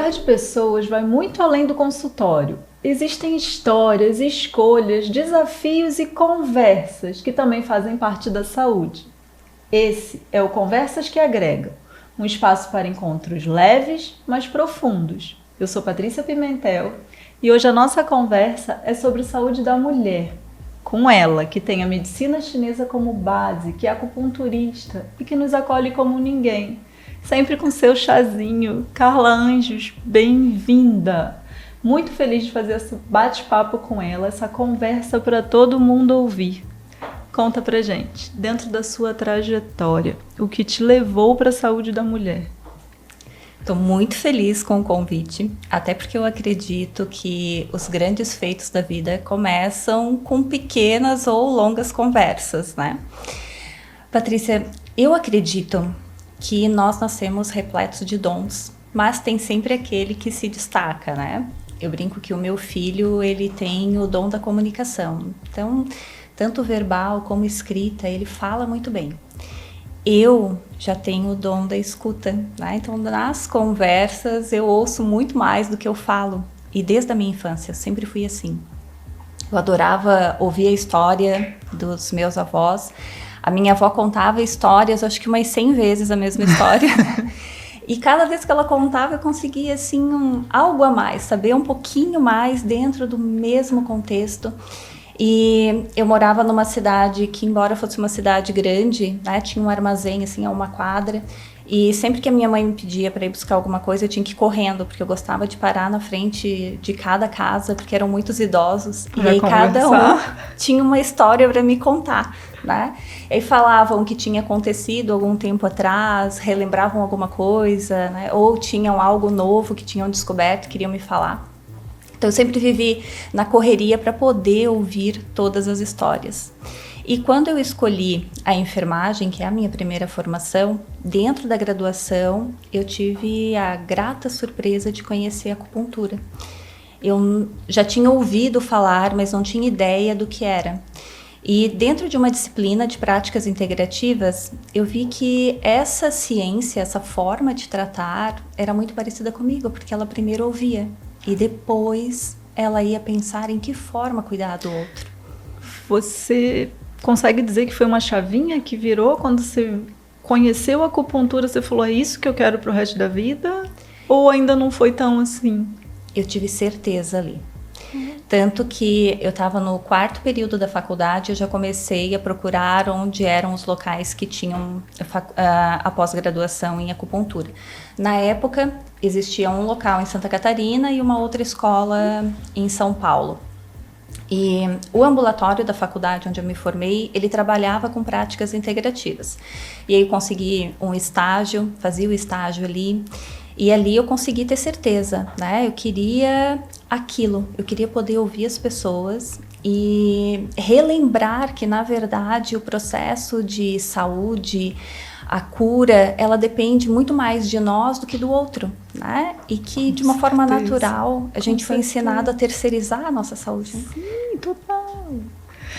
cuidar de pessoas vai muito além do consultório. Existem histórias, escolhas, desafios e conversas que também fazem parte da saúde. Esse é o Conversas que Agregam, um espaço para encontros leves, mas profundos. Eu sou Patrícia Pimentel e hoje a nossa conversa é sobre saúde da mulher. Com ela, que tem a medicina chinesa como base, que é acupunturista e que nos acolhe como ninguém. Sempre com seu chazinho. Carla Anjos, bem-vinda! Muito feliz de fazer esse bate-papo com ela, essa conversa para todo mundo ouvir. Conta pra gente, dentro da sua trajetória, o que te levou para a saúde da mulher? Estou muito feliz com o convite, até porque eu acredito que os grandes feitos da vida começam com pequenas ou longas conversas, né? Patrícia, eu acredito que nós nascemos repletos de dons, mas tem sempre aquele que se destaca, né? Eu brinco que o meu filho, ele tem o dom da comunicação, então, tanto verbal como escrita, ele fala muito bem. Eu já tenho o dom da escuta, né? Então nas conversas eu ouço muito mais do que eu falo. E desde a minha infância, eu sempre fui assim. Eu adorava ouvir a história dos meus avós. A minha avó contava histórias, acho que umas 100 vezes a mesma história. E cada vez que ela contava eu conseguia assim algo a mais, saber um pouquinho mais dentro do mesmo contexto. E eu morava numa cidade que, embora fosse uma cidade grande, né, tinha um armazém, assim, a uma quadra. E sempre que a minha mãe me pedia para ir buscar alguma coisa, eu tinha que ir correndo, porque eu gostava de parar na frente de cada casa, porque eram muitos idosos. E aí cada um tinha uma história para me contar, né? E aí falavam que tinha acontecido algum tempo atrás, relembravam alguma coisa, né? Ou tinham algo novo que tinham descoberto, queriam me falar. Então, eu sempre vivi na correria para poder ouvir todas as histórias. E quando eu escolhi a enfermagem, que é a minha primeira formação, dentro da graduação, eu tive a grata surpresa de conhecer a acupuntura. Eu já tinha ouvido falar, mas não tinha ideia do que era. E dentro de uma disciplina de práticas integrativas, eu vi que essa ciência, essa forma de tratar, era muito parecida comigo, porque ela primeiro ouvia. E depois ela ia pensar em que forma cuidar do outro. Você consegue dizer que foi uma chavinha que virou quando você conheceu a acupuntura, você falou, é isso que eu quero pro resto da vida? Ou ainda não foi tão assim? Eu tive certeza ali. Tanto que eu estava no 4º período da faculdade, eu já comecei a procurar onde eram os locais que tinham a pós-graduação em acupuntura. Na época, existia um local em Santa Catarina e uma outra escola em São Paulo. E o ambulatório da faculdade onde eu me formei, ele trabalhava com práticas integrativas. E aí eu consegui um estágio, fazia o estágio ali. E ali eu consegui ter certeza, né? Eu queria aquilo, eu queria poder ouvir as pessoas e relembrar que, na verdade, o processo de saúde, a cura, ela depende muito mais de nós do que do outro, né? E que, de uma forma natural, a gente foi ensinado a terceirizar a nossa saúde. Né? Sim, total.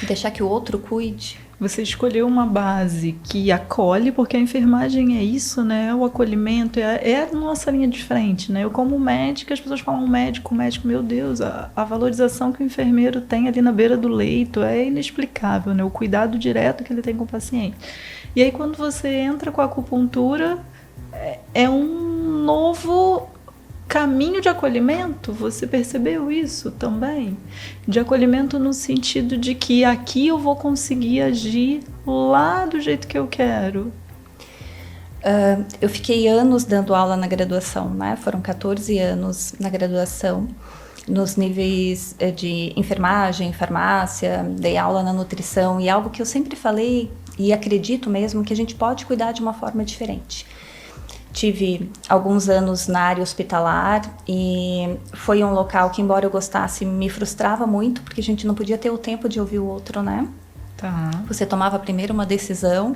Deixar que o outro cuide. Você escolheu uma base que acolhe, porque a enfermagem é isso, né? O acolhimento é a nossa linha de frente, né? Eu como médica, as pessoas falam médico, meu Deus, a valorização que o enfermeiro tem ali na beira do leito é inexplicável, né? O cuidado direto que ele tem com o paciente. E aí quando você entra com a acupuntura, é um novo caminho de acolhimento. Você percebeu isso também? De acolhimento no sentido de que aqui eu vou conseguir agir lá do jeito que eu quero. Eu fiquei anos dando aula na graduação, né? Foram 14 anos na graduação, nos níveis de enfermagem, farmácia, dei aula na nutrição, e algo que eu sempre falei e acredito mesmo que a gente pode cuidar de uma forma diferente. Tive alguns anos na área hospitalar e foi um local que, embora eu gostasse, me frustrava muito, porque a gente não podia ter o tempo de ouvir o outro, né? Tá. Você tomava primeiro uma decisão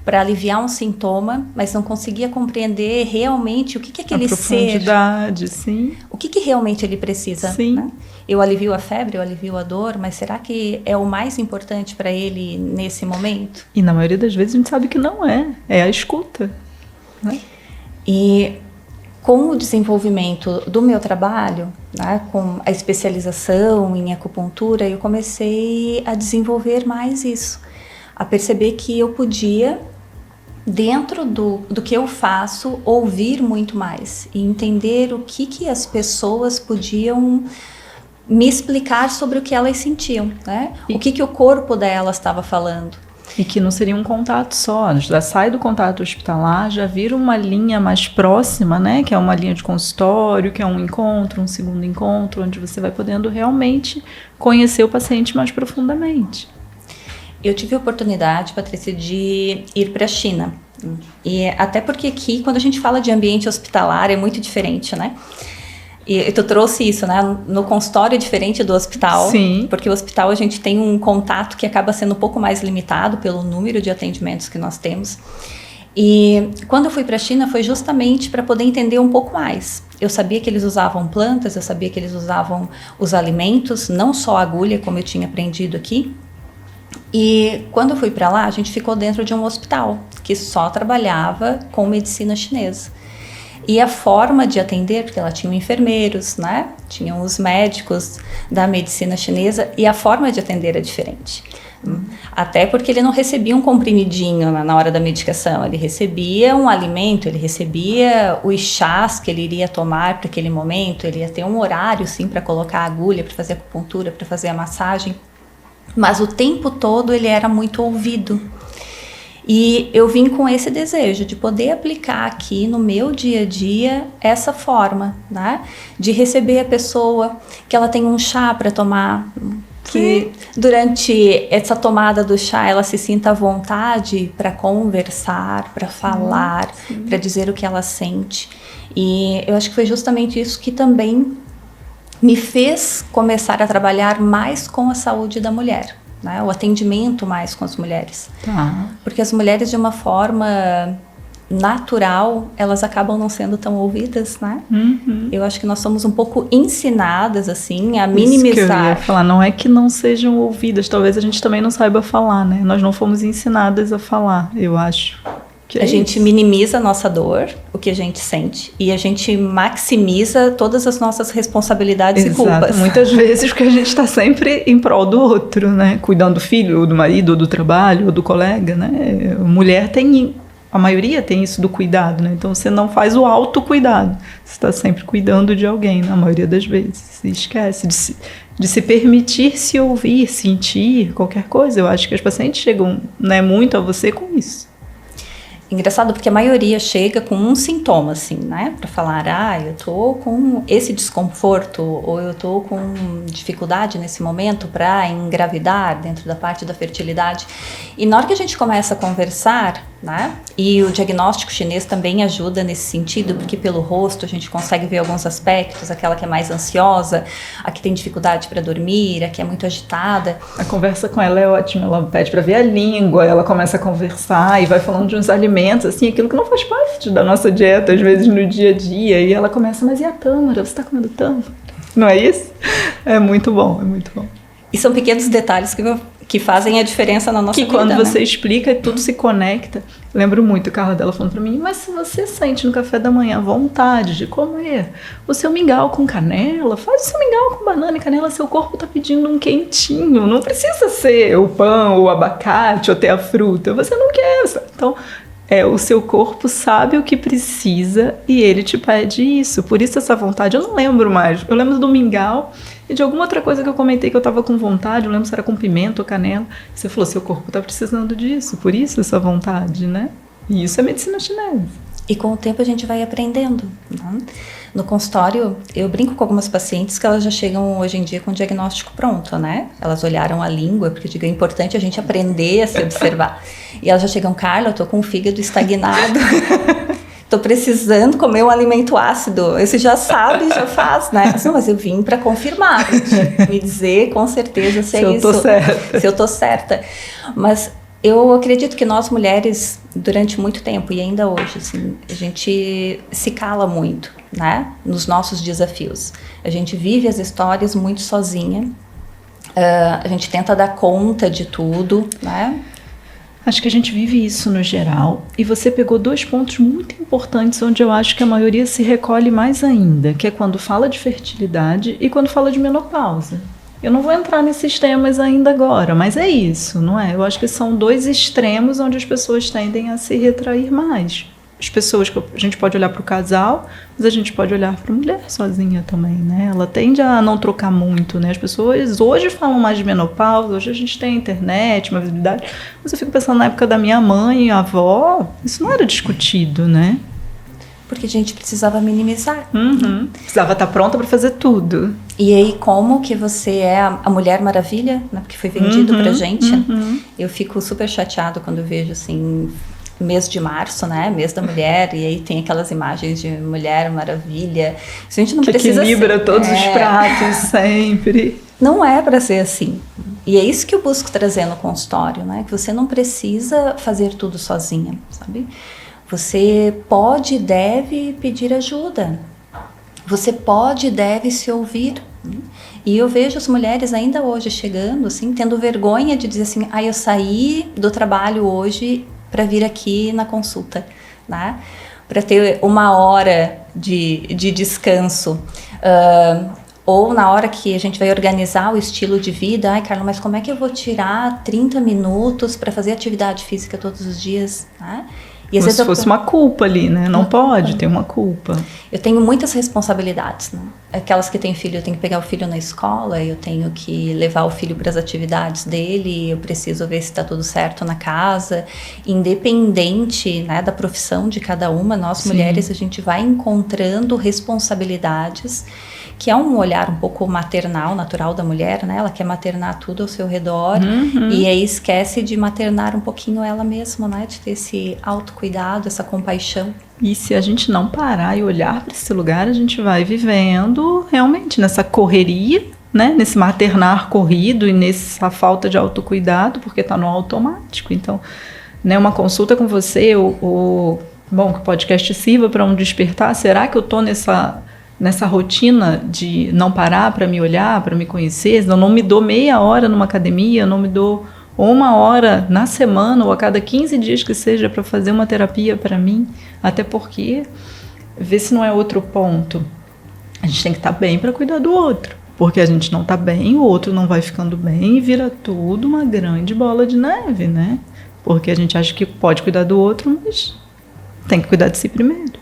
para aliviar um sintoma, mas não conseguia compreender realmente o que aquele ser... A profundidade, sim. O que realmente ele precisa, sim. Né? Eu alivio a febre, eu alivio a dor, mas será que é o mais importante para ele nesse momento? E na maioria das vezes a gente sabe que não é. É a escuta, né? E com o desenvolvimento do meu trabalho, né, com a especialização em acupuntura, eu comecei a desenvolver mais isso, a perceber que eu podia, dentro do que eu faço, ouvir muito mais e entender o que as pessoas podiam me explicar sobre o que elas sentiam, né? O que o corpo delas estava falando. E que não seria um contato só, já sai do contato hospitalar, já vira uma linha mais próxima, né? Que é uma linha de consultório, que é um encontro, um segundo encontro, onde você vai podendo realmente conhecer o paciente mais profundamente. Eu tive a oportunidade, Patrícia, de ir para a China. E até porque aqui, quando a gente fala de ambiente hospitalar, é muito diferente, né? E tu trouxe isso, né? No consultório é diferente do hospital. Sim. Porque o hospital a gente tem um contato que acaba sendo um pouco mais limitado pelo número de atendimentos que nós temos. E quando eu fui para a China foi justamente para poder entender um pouco mais. Eu sabia que eles usavam plantas, eu sabia que eles usavam os alimentos, não só a agulha, como eu tinha aprendido aqui. E quando eu fui para lá, a gente ficou dentro de um hospital que só trabalhava com medicina chinesa. E a forma de atender, porque ela tinha enfermeiros, né? Tinham os médicos da medicina chinesa e a forma de atender é diferente. Até porque ele não recebia um comprimidinho na hora da medicação, ele recebia um alimento, ele recebia os chás que ele iria tomar para aquele momento, ele ia ter um horário, sim, para colocar a agulha, para fazer a acupuntura, para fazer a massagem. Mas o tempo todo ele era muito ouvido. E eu vim com esse desejo de poder aplicar aqui no meu dia a dia essa forma, né? De receber a pessoa, que ela tem um chá para tomar, que durante essa tomada do chá ela se sinta à vontade para conversar, para falar, para dizer o que ela sente. E eu acho que foi justamente isso que também me fez começar a trabalhar mais com a saúde da mulher, né? O atendimento mais com as mulheres. Tá. Porque as mulheres, de uma forma natural, elas acabam não sendo tão ouvidas, né? Eu acho que nós somos um pouco ensinadas, assim, a minimizar. Isso que eu ia falar, não é que não sejam ouvidas, talvez a gente também não saiba falar, né? Nós não fomos ensinadas a falar, eu acho. A gente minimiza a nossa dor, o que a gente sente, e a gente maximiza todas as nossas responsabilidades e culpas. Muitas vezes porque a gente está sempre em prol do outro, né? Cuidando do filho, ou do marido, ou do trabalho, ou do colega, né? Mulher tem, a maioria tem isso do cuidado, né? Então você não faz o autocuidado, você está sempre cuidando de alguém, na maioria das vezes. Se esquece de se permitir se ouvir, sentir qualquer coisa. Eu acho que as pacientes chegam, né, muito a você com isso. Engraçado porque a maioria chega com um sintoma, assim, né? Para falar, eu tô com esse desconforto ou eu tô com dificuldade nesse momento para engravidar dentro da parte da fertilidade. E na hora que a gente começa a conversar, né? E o diagnóstico chinês também ajuda nesse sentido, porque pelo rosto a gente consegue ver alguns aspectos, aquela que é mais ansiosa, a que tem dificuldade para dormir, a que é muito agitada. A conversa com ela é ótima, ela pede para ver a língua, ela começa a conversar e vai falando de uns alimentos, assim, aquilo que não faz parte da nossa dieta, às vezes no dia a dia, e ela começa, mas e a tâmara? Você está comendo tâmara? Não é isso? É muito bom, é muito bom. E são pequenos detalhes que fazem a diferença na nossa vida. Que quando você explica, tudo se conecta. Eu lembro muito o Carla dela falando pra mim, mas se você sente no café da manhã vontade de comer o seu mingau com canela, faz o seu mingau com banana e canela, seu corpo tá pedindo um quentinho, não precisa ser o pão, o abacate ou até a fruta, você não quer. Então, o seu corpo sabe o que precisa e ele te pede isso. Por isso essa vontade, eu não lembro mais. Eu lembro do mingau e de alguma outra coisa que eu comentei que eu tava com vontade, eu lembro se era com pimenta ou canela. Você falou, seu corpo tá precisando disso, por isso essa vontade, né? E isso é medicina chinesa. E com o tempo a gente vai aprendendo, né? No consultório, eu brinco com algumas pacientes que elas já chegam hoje em dia com o diagnóstico pronto, né? Elas olharam a língua, porque eu digo, é importante a gente aprender a se observar. E elas já chegam, Carla, eu tô com o fígado estagnado. Tô precisando comer um alimento ácido. Você já sabe, já faz, né? Não, mas eu vim para confirmar, me dizer com certeza se é isso. Se eu tô certa. Mas eu acredito que nós mulheres, durante muito tempo e ainda hoje, assim, a gente se cala muito, né? Nos nossos desafios. A gente vive as histórias muito sozinha. A gente tenta dar conta de tudo, né? Acho que a gente vive isso no geral, e você pegou 2 pontos muito importantes onde eu acho que a maioria se recolhe mais ainda, que é quando fala de fertilidade e quando fala de menopausa. Eu não vou entrar nesses temas ainda agora, mas é isso, não é? Eu acho que são 2 extremos onde as pessoas tendem a se retrair mais. As pessoas, a gente pode olhar para o casal, mas a gente pode olhar para a mulher sozinha também, né? Ela tende a não trocar muito, né? As pessoas hoje falam mais de menopausa, hoje a gente tem internet, uma visibilidade, mas eu fico pensando na época da minha mãe e avó, isso não era discutido, né? Porque a gente precisava minimizar. Precisava estar pronta para fazer tudo. E aí, como que você é a Mulher Maravilha, né? Porque foi vendido pra gente. Eu fico super chateado quando eu vejo, assim, mês de março, né? Mês da mulher, e aí tem aquelas imagens de Mulher Maravilha. A gente não que precisa equilibra todos os pratos sempre. Não é para ser assim. E é isso que eu busco trazer no consultório, né? Que você não precisa fazer tudo sozinha, sabe? Você pode e deve pedir ajuda. Você pode e deve se ouvir. E eu vejo as mulheres ainda hoje chegando, assim, tendo vergonha de dizer assim, eu saí do trabalho hoje para vir aqui na consulta, né? Para ter 1 hora de descanso. Ou na hora que a gente vai organizar o estilo de vida, ai, Carla, mas como é que eu vou tirar 30 minutos para fazer atividade física todos os dias, né? E às como se fosse uma culpa ali, né? Não pode ter uma culpa. Eu tenho muitas responsabilidades, né? Aquelas que têm filho, eu tenho que pegar o filho na escola, eu tenho que levar o filho para as atividades dele, eu preciso ver se está tudo certo na casa. Independente, né, da profissão de cada uma, nós mulheres, a gente vai encontrando responsabilidades, que é um olhar um pouco maternal, natural da mulher, né? Ela quer maternar tudo ao seu redor e aí esquece de maternar um pouquinho ela mesma, né? De ter esse autocuidado, essa compaixão. E se a gente não parar e olhar para esse lugar, a gente vai vivendo realmente nessa correria, né? Nesse maternar corrido e nessa falta de autocuidado, porque está no automático. Então, né, uma consulta com você, bom, que o podcast sirva para um despertar, será que eu estou nessa rotina de não parar para me olhar, para me conhecer? Eu não me dou meia hora numa academia, eu não me dou 1 hora na semana ou a cada 15 dias que seja para fazer uma terapia para mim, até porque, vê se não é outro ponto, a gente tem que estar bem para cuidar do outro, porque a gente não está bem, o outro não vai ficando bem e vira tudo uma grande bola de neve, né? Porque a gente acha que pode cuidar do outro, mas tem que cuidar de si primeiro.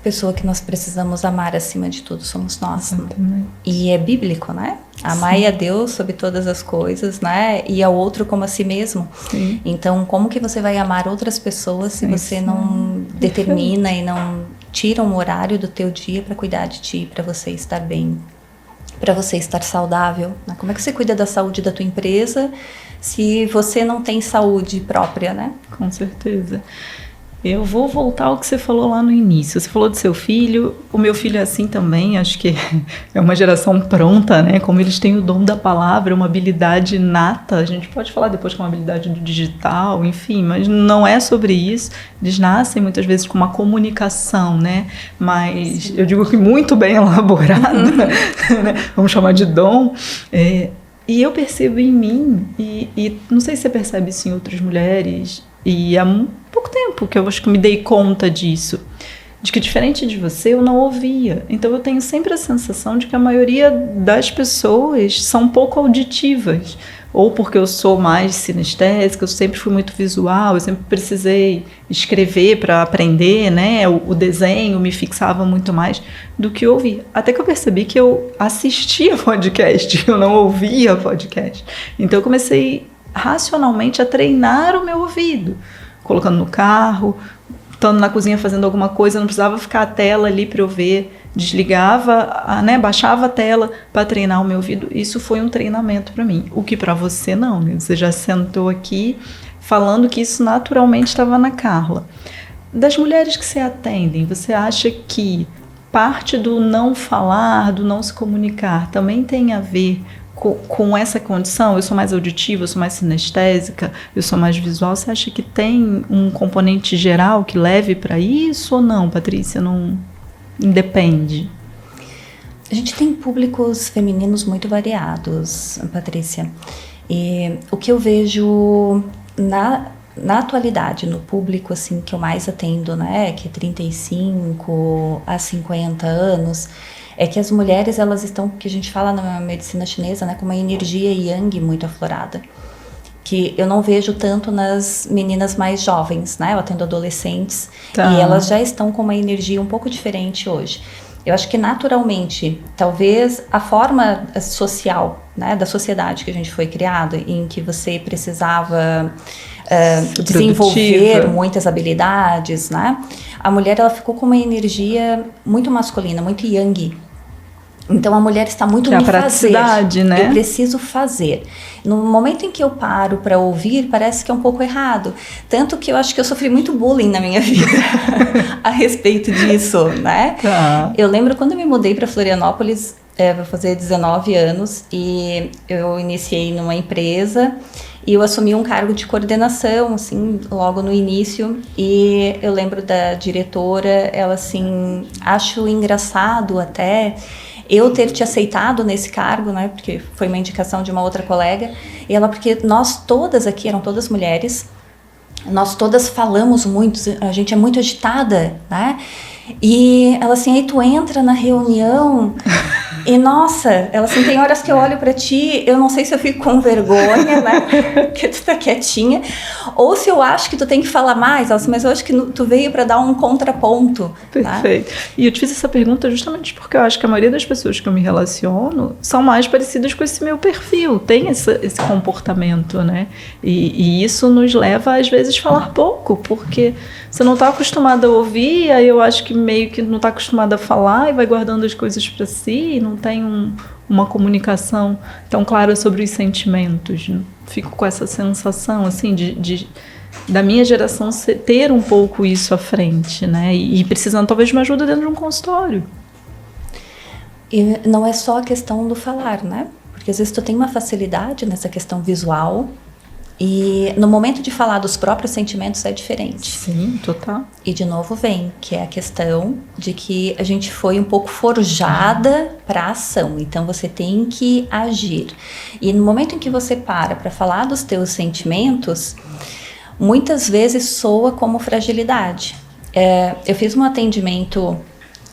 Pessoa que nós precisamos amar acima de tudo somos nós. Né? E é bíblico, né? Amai a Deus sobre todas as coisas, né? E ao outro como a si mesmo. Sim. Então, como que você vai amar outras pessoas se você não determina e não tira um horário do teu dia para cuidar de ti, para você estar bem, para você estar saudável? Né? Como é que você cuida da saúde da tua empresa se você não tem saúde própria, né? Com certeza. Eu vou voltar ao que você falou lá no início. Você falou do seu filho, o meu filho é assim também, acho que é uma geração pronta, né? Como eles têm o dom da palavra, uma habilidade nata, a gente pode falar depois que é uma habilidade do digital, enfim, mas não é sobre isso. Eles nascem muitas vezes com uma comunicação, né? Mas eu digo que muito bem elaborada, né? Vamos chamar de dom. E eu percebo em mim, e não sei se você percebe isso em outras mulheres, e há pouco tempo que eu acho que me dei conta disso, de que diferente de você eu não ouvia. Então eu tenho sempre a sensação de que a maioria das pessoas são pouco auditivas, ou porque eu sou mais sinestésica, eu sempre fui muito visual, eu sempre precisei escrever para aprender, né? O desenho me fixava muito mais do que ouvir. Até que eu percebi que eu assistia podcast, eu não ouvia podcast. Então eu comecei racionalmente a treinar o meu ouvido, colocando no carro, estando na cozinha fazendo alguma coisa, não precisava ficar a tela ali para eu ver, desligava, né, baixava a tela para treinar o meu ouvido. Isso foi um treinamento para mim, o que para você não, né? Você já sentou aqui falando que isso naturalmente estava na Carla. Das mulheres que você atendem, você acha que parte do não falar, do não se comunicar, também tem a ver com essa condição? Eu sou mais auditiva, eu sou mais sinestésica, eu sou mais visual. Você acha que tem um componente geral que leve para isso ou não, Patrícia? Não independe? A gente tem públicos femininos muito variados, Patrícia. E o que eu vejo na atualidade, no público assim que eu mais atendo, né, que é 35 a 50 anos, é que as mulheres, elas estão, que a gente fala na medicina chinesa, né, com uma energia yang muito aflorada, que eu não vejo tanto nas meninas mais jovens, né, eu atendo adolescentes, e elas já estão com uma energia um pouco diferente hoje. Eu acho que naturalmente, talvez a forma social, né, da sociedade que a gente foi criado, em que você precisava desenvolver muitas habilidades, né? A mulher, ela ficou com uma energia muito masculina, muito yang. Então a mulher está muito no fazer, né? Eu preciso fazer. No momento em que eu paro para ouvir, parece que é um pouco errado. Tanto que eu acho que eu sofri muito bullying na minha vida a respeito disso, né? Eu lembro quando eu me mudei para Florianópolis, vou fazer 19 anos, e eu iniciei numa empresa e eu assumi um cargo de coordenação, assim, logo no início, e eu lembro da diretora, ela assim, acho engraçado até eu ter te aceitado nesse cargo, né, porque foi uma indicação de uma outra colega, e ela, porque nós todas aqui, eram todas mulheres, nós todas falamos muito, a gente é muito agitada, né, e ela assim, aí tu entra na reunião e nossa, ela assim, tem horas que eu olho pra ti, eu não sei se eu fico com vergonha, né, porque tu tá quietinha, ou se eu acho que tu tem que falar mais, ela assim, mas eu acho que tu veio pra dar um contraponto. Perfeito. Né? E eu te fiz essa pergunta justamente porque eu acho que a maioria das pessoas que eu me relaciono são mais parecidas com esse meu perfil, tem esse comportamento, né, e isso nos leva às vezes a falar pouco, porque você não tá acostumada a ouvir, aí eu acho que meio que não tá acostumada a falar e vai guardando as coisas pra si, não tem uma comunicação tão clara sobre os sentimentos. Fico com essa sensação, assim, da minha geração ter um pouco isso à frente, né? E precisando talvez de uma ajuda dentro de um consultório. E não é só a questão do falar, né? Porque às vezes tu tem uma facilidade nessa questão visual, e no momento de falar dos próprios sentimentos é diferente. Sim, total. E de novo vem, que é a questão de que a gente foi um pouco forjada para a ação. Então você tem que agir. E no momento em que você para falar dos teus sentimentos, muitas vezes soa como fragilidade. Eu fiz um atendimento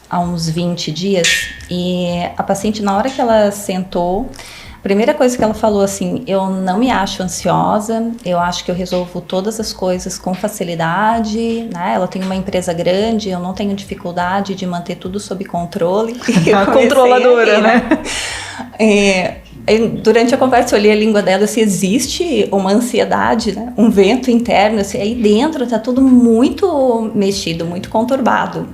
há uns 20 dias e a paciente, na hora que ela sentou, a primeira coisa que ela falou assim, eu não me acho ansiosa, eu acho que eu resolvo todas as coisas com facilidade, né? Ela tem uma empresa grande, eu não tenho dificuldade de manter tudo sob controle. A controladora, aqui, né? Durante a conversa eu olhei a língua dela, se existe uma ansiedade, né? Um vento interno, assim, aí dentro tá tudo muito mexido, muito conturbado.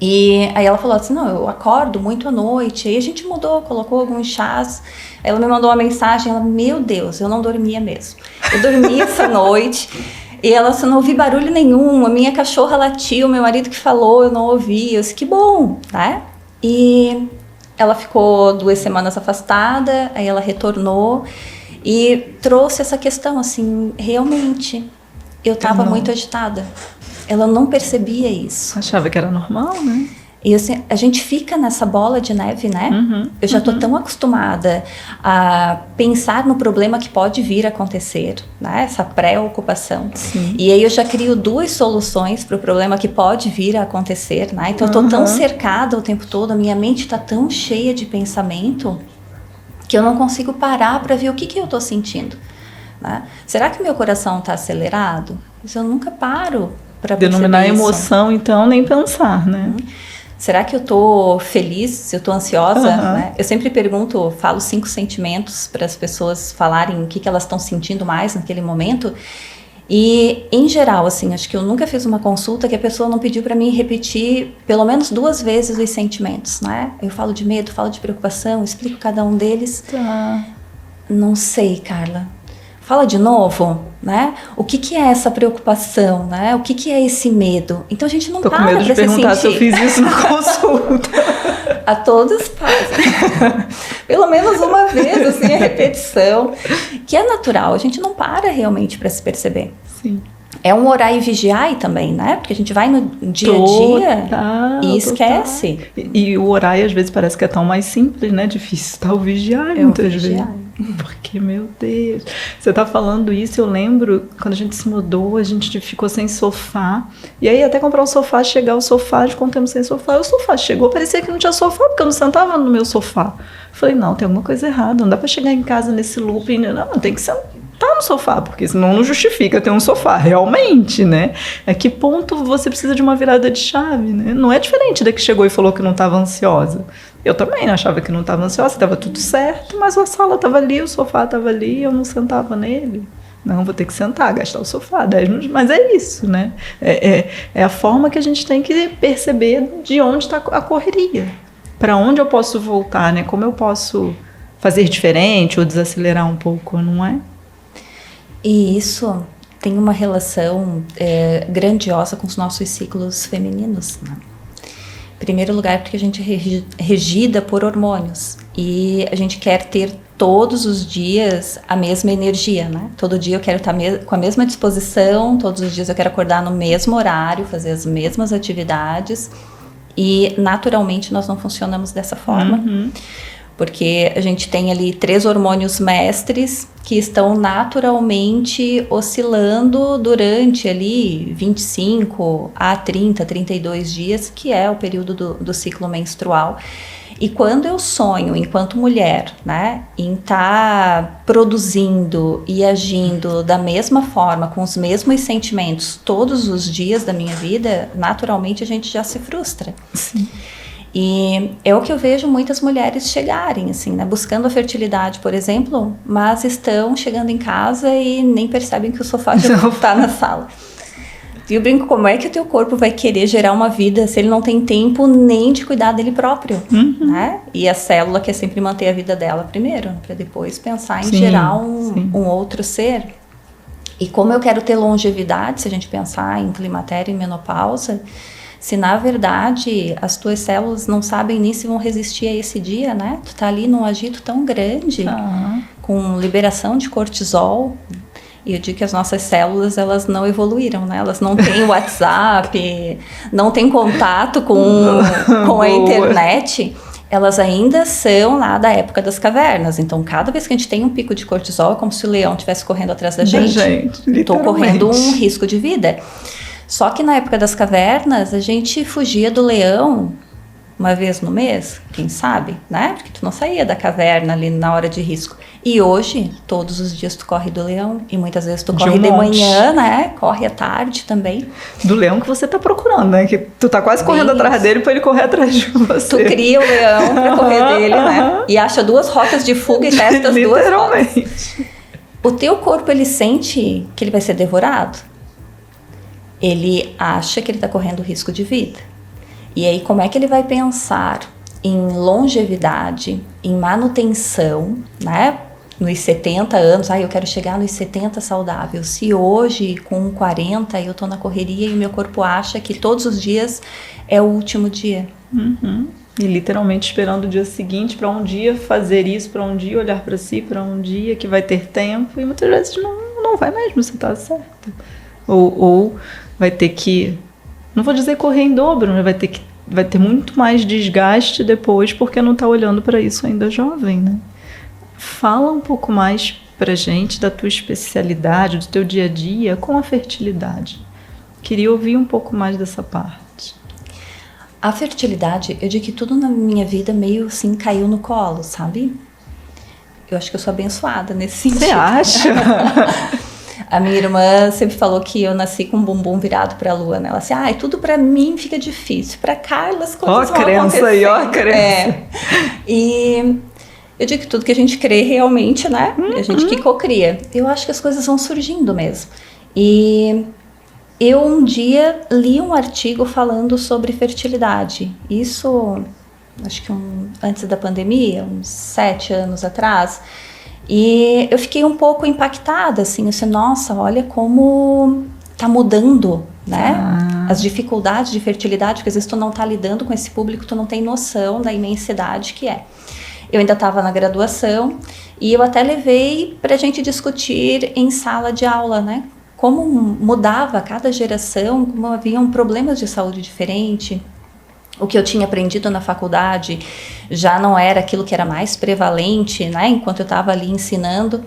E aí ela falou assim, não, eu acordo muito à noite, aí a gente mudou, colocou alguns chás, ela me mandou uma mensagem, ela, meu Deus, eu não dormia mesmo, eu dormi essa noite, e ela assim, não ouvi barulho nenhum, a minha cachorra latiu, meu marido que falou, eu não ouvi, eu disse, que bom, né? E ela ficou 2 semanas afastada, aí ela retornou, e trouxe essa questão, assim, realmente, eu estava muito agitada. Ela não percebia isso. Achava que era normal, né? E assim, a gente fica nessa bola de neve, né? Eu já tô tão acostumada a pensar no problema que pode vir a acontecer, né? Essa preocupação. Sim. E aí eu já crio 2 soluções para o problema que pode vir a acontecer, né? Então eu tô tão cercada o tempo todo, a minha mente tá tão cheia de pensamento que eu não consigo parar para ver o que eu tô sentindo, né? Será que meu coração tá acelerado? Mas eu nunca paro para denominar emoção, então, nem pensar, né? Será que eu tô feliz? Se eu tô ansiosa? Né? Eu sempre pergunto, falo 5 sentimentos para as pessoas falarem o que elas estão sentindo mais naquele momento. E, em geral, assim, acho que eu nunca fiz uma consulta que a pessoa não pediu para mim repetir pelo menos 2 vezes os sentimentos, né? Eu falo de medo, falo de preocupação, explico cada um deles. Não sei, Carla. Fala de novo, né? O que é essa preocupação, né? O que é esse medo? Então a gente não para para se sentir. Tô com medo de perguntar se eu fiz isso na consulta. A todos fazem. Pelo menos uma vez, assim, a repetição. Que é natural, a gente não para realmente para se perceber. Sim. É um orar e vigiar também, né? Porque a gente vai no dia a dia e esquece. E o orar, às vezes, parece que é tão mais simples, né? Difícil, tá? O vigiar, muitas vezes. Porque, meu Deus, você tá falando isso, eu lembro, quando a gente se mudou, a gente ficou sem sofá, e aí até comprar um sofá, chegar o sofá, ficou um tempo sem sofá, o sofá chegou, parecia que não tinha sofá, porque eu não sentava no meu sofá. Falei, não, tem alguma coisa errada, não dá pra chegar em casa nesse looping, não, tem que sentar no sofá, porque senão não justifica ter um sofá, realmente, né? A que ponto você precisa de uma virada de chave, né? Não é diferente da que chegou e falou que não estava ansiosa. Eu também achava que não estava ansiosa, estava tudo certo, mas a sala estava ali, o sofá estava ali, eu não sentava nele. Não, vou ter que sentar, gastar o sofá, 10 minutos, mas é isso, né? É a forma que a gente tem que perceber de onde está a correria. Para onde eu posso voltar, né? Como eu posso fazer diferente ou desacelerar um pouco, não é? E isso tem uma relação grandiosa com os nossos ciclos femininos, né? Em primeiro lugar, porque a gente é regida por hormônios e a gente quer ter todos os dias a mesma energia, né? Todo dia eu quero estar com a mesma disposição, todos os dias eu quero acordar no mesmo horário, fazer as mesmas atividades e naturalmente nós não funcionamos dessa forma. Uhum. Porque a gente tem ali 3 hormônios mestres que estão naturalmente oscilando durante ali 25 a 30, 32 dias, que é o período do ciclo menstrual. E quando eu sonho, enquanto mulher, né, em estar produzindo e agindo da mesma forma, com os mesmos sentimentos todos os dias da minha vida, naturalmente a gente já se frustra. Sim. E é o que eu vejo muitas mulheres chegarem, assim, né? Buscando a fertilidade, por exemplo, mas estão chegando em casa e nem percebem que o sofá já não está na sala. E eu brinco, como é que o teu corpo vai querer gerar uma vida se ele não tem tempo nem de cuidar dele próprio, né? E a célula quer sempre manter a vida dela primeiro, para depois pensar em gerar um outro ser. E como eu quero ter longevidade, se a gente pensar em climatério e menopausa, se na verdade as tuas células não sabem nem se vão resistir a esse dia, né? Tu tá ali num agito tão grande, com liberação de cortisol. E eu digo que as nossas células, elas não evoluíram, né? Elas não têm WhatsApp, não têm contato com a internet. Elas ainda são lá da época das cavernas. Então, cada vez que a gente tem um pico de cortisol, é como se o leão estivesse correndo atrás da gente. Estou correndo um risco de vida. Só que na época das cavernas, a gente fugia do leão uma vez no mês, quem sabe, né? Porque tu não saía da caverna ali na hora de risco. E hoje, todos os dias tu corre do leão. E muitas vezes tu corre de manhã, né? Corre à tarde também. Do leão que você tá procurando, né? Que tu tá quase correndo atrás dele pra ele correr atrás de você. Tu cria o leão pra correr dele, né? E acha 2 rotas de fuga e testa as 2 rotas. O teu corpo, ele sente que ele vai ser devorado. Ele acha que ele está correndo risco de vida. E aí, como é que ele vai pensar em longevidade, em manutenção, né? Nos 70 anos, eu quero chegar nos 70 saudável. Se hoje, com 40, eu estou na correria e o meu corpo acha que todos os dias é o último dia. E literalmente esperando o dia seguinte para um dia fazer isso, para um dia olhar para si, para um dia que vai ter tempo. E muitas vezes não vai mesmo, você está certo. Ou vai ter que, não vou dizer correr em dobro, mas vai ter muito mais desgaste depois porque não está olhando para isso ainda jovem, né? Fala um pouco mais pra gente da tua especialidade, do teu dia a dia com a fertilidade. Queria ouvir um pouco mais dessa parte. A fertilidade, eu digo que tudo na minha vida meio assim caiu no colo, sabe? Eu acho que eu sou abençoada nesse sentido. Você acha? A minha irmã sempre falou que eu nasci com o bumbum virado para a lua, né? Ela assim, tudo para mim fica difícil. Para Carla as coisas vão acontecer. Ó a crença. E eu digo que tudo que a gente crê realmente, né? A gente que cocria. Eu acho que as coisas vão surgindo mesmo. E eu um dia li um artigo falando sobre fertilidade. Isso, acho que antes da pandemia, uns 7 anos atrás. E eu fiquei um pouco impactada, assim, eu disse, nossa, olha como tá mudando, né? As dificuldades de fertilidade, porque às vezes tu não tá lidando com esse público, tu não tem noção da imensidade que é. Eu ainda estava na graduação e eu até levei pra gente discutir em sala de aula, né? Como mudava cada geração, como haviam problemas de saúde diferente, o que eu tinha aprendido na faculdade já não era aquilo que era mais prevalente, né, enquanto eu estava ali ensinando.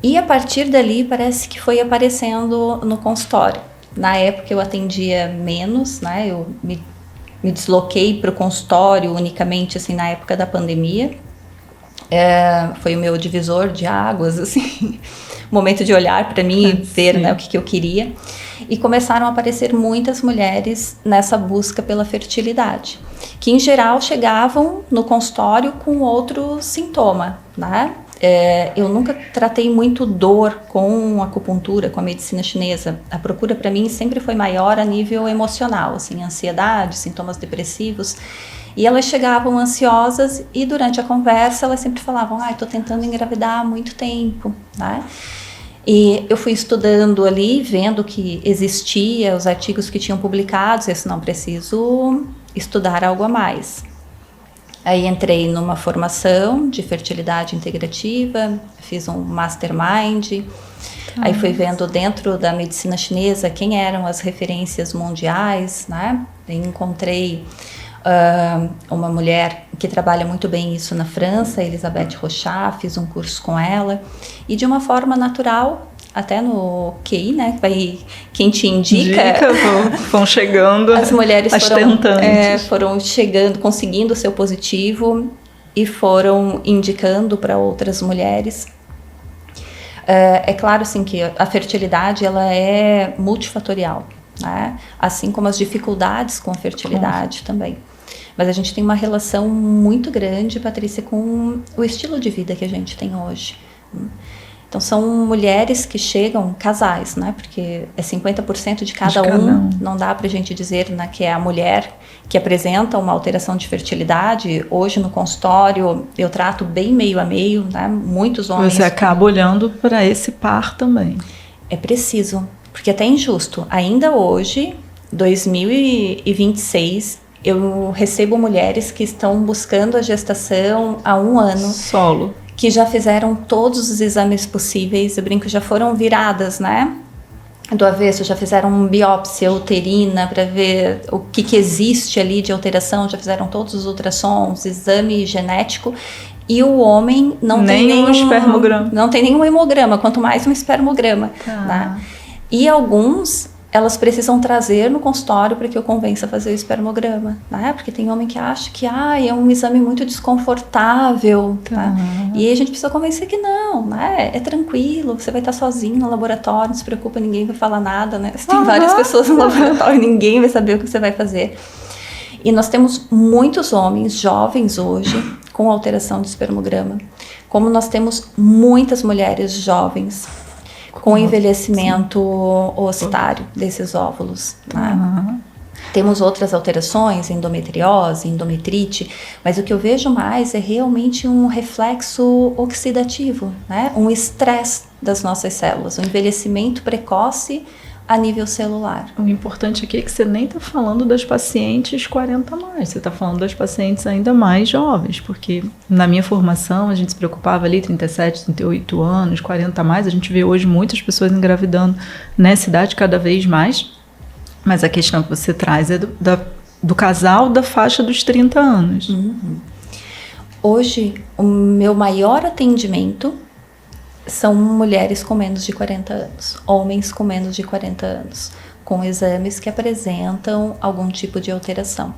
E a partir dali parece que foi aparecendo no consultório. Na época eu atendia menos, né, eu me desloquei para o consultório unicamente assim, na época da pandemia. Foi o meu divisor de águas, assim, momento de olhar para mim e ver, né, o que eu queria. E começaram a aparecer muitas mulheres nessa busca pela fertilidade, que em geral chegavam no consultório com outro sintoma, né? Eu nunca tratei muito dor com acupuntura, com a medicina chinesa. A procura para mim sempre foi maior a nível emocional, assim, ansiedade, sintomas depressivos. E elas chegavam ansiosas e durante a conversa elas sempre falavam, estou tentando engravidar há muito tempo, né? E eu fui estudando ali, vendo que existia, os artigos que tinham publicados, eu disse, não, preciso estudar algo a mais. Aí entrei numa formação de fertilidade integrativa, fiz um mastermind, aí fui vendo dentro da medicina chinesa quem eram as referências mundiais, né? E encontrei uma mulher que trabalha muito bem isso na França, Elisabeth Rochat, fiz um curso com ela, e de uma forma natural, até no QI, né, quem te indica vão chegando as mulheres as tentantes. Foram chegando, conseguindo o seu positivo e foram indicando para outras mulheres. É claro assim, que a fertilidade ela é multifatorial, né? Assim como as dificuldades com a fertilidade também. Mas a gente tem uma relação muito grande, Patrícia, com o estilo de vida que a gente tem hoje. Então, são mulheres que chegam, casais, né? Porque é 50% de cada um. Não dá pra gente dizer, né, que é a mulher que apresenta uma alteração de fertilidade. Hoje, no consultório, eu trato bem meio a meio, né? Muitos homens... Você acaba olhando para esse par também. É preciso, porque até é injusto. Ainda hoje, 2026... eu recebo mulheres que estão buscando a gestação há 1 ano. Solo. Que já fizeram todos os exames possíveis, eu brinco, já foram viradas, né? Do avesso, já fizeram biópsia uterina para ver o que existe ali de alteração, já fizeram todos os ultrassons, exame genético. E o homem não tem nenhum espermograma. Não tem nenhum hemograma, quanto mais um espermograma. Né? E alguns... elas precisam trazer no consultório para que eu convença a fazer o espermograma, né? Porque tem homem que acha que é um exame muito desconfortável, tá? E aí a gente precisa convencer que não, né? É tranquilo, você vai estar sozinho no laboratório, não se preocupa, ninguém vai falar nada, né? Você tem várias pessoas no laboratório, ninguém vai saber o que você vai fazer. E nós temos muitos homens jovens hoje com alteração de espermograma, como nós temos muitas mulheres jovens com envelhecimento oocitário desses óvulos. Né? Temos outras alterações, endometriose, endometrite, mas o que eu vejo mais é realmente um reflexo oxidativo, né? Um estresse das nossas células, um envelhecimento precoce a nível celular. O importante aqui é que você nem está falando das pacientes 40 a mais, você está falando das pacientes ainda mais jovens, porque na minha formação a gente se preocupava ali 37, 38 anos, 40 a mais, a gente vê hoje muitas pessoas engravidando nessa idade cada vez mais, mas a questão que você traz é do casal da faixa dos 30 anos. Hoje, o meu maior atendimento são mulheres com menos de 40 anos, homens com menos de 40 anos, com exames que apresentam algum tipo de alteração.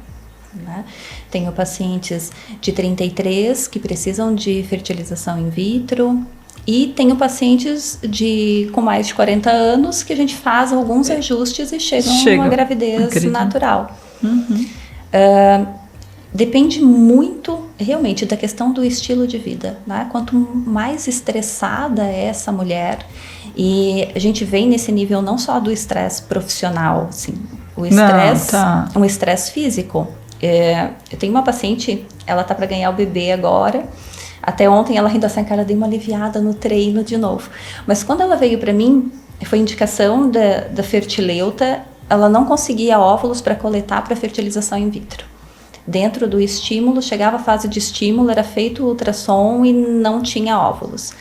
Né? Tenho pacientes de 33 que precisam de fertilização in vitro e tenho pacientes com mais de 40 anos que a gente faz alguns ajustes e chegam a uma gravidez natural. Depende muito, realmente, da questão do estilo de vida, né? Quanto mais estressada é essa mulher, e a gente vem nesse nível não só do estresse profissional, assim, o estresse, um estresse físico. Eu tenho uma paciente, ela tá para ganhar o bebê agora, até ontem ela ainda assim, cara, dei uma aliviada no treino de novo. Mas quando ela veio para mim, foi indicação da Fertileuta, ela não conseguia óvulos para coletar para fertilização in vitro. Dentro do estímulo, chegava a fase de estímulo, era feito o ultrassom e não tinha óvulos.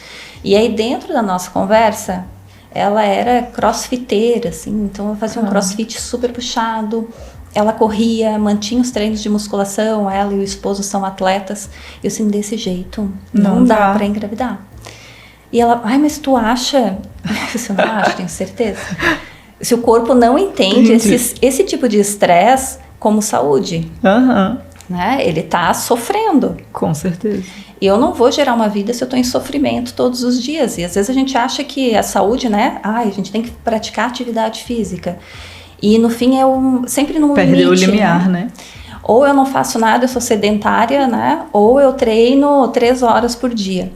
E aí dentro da nossa conversa, ela era crossfiteira, assim, então eu fazia um crossfit super puxado, ela corria, mantinha os treinos de musculação, ela e o esposo são atletas. Eu assim, desse jeito, não dá para engravidar. E ela, mas tu acha? Eu não acho, tenho certeza. Se o corpo não entende esse tipo de estresse como saúde, né? Ele tá sofrendo. Com certeza. E eu não vou gerar uma vida se eu tô em sofrimento todos os dias. E às vezes a gente acha que a saúde, né? A gente tem que praticar atividade física. E no fim sempre no limite. Perdeu o limiar, né? Ou eu não faço nada, eu sou sedentária, né? Ou eu treino 3 horas por dia.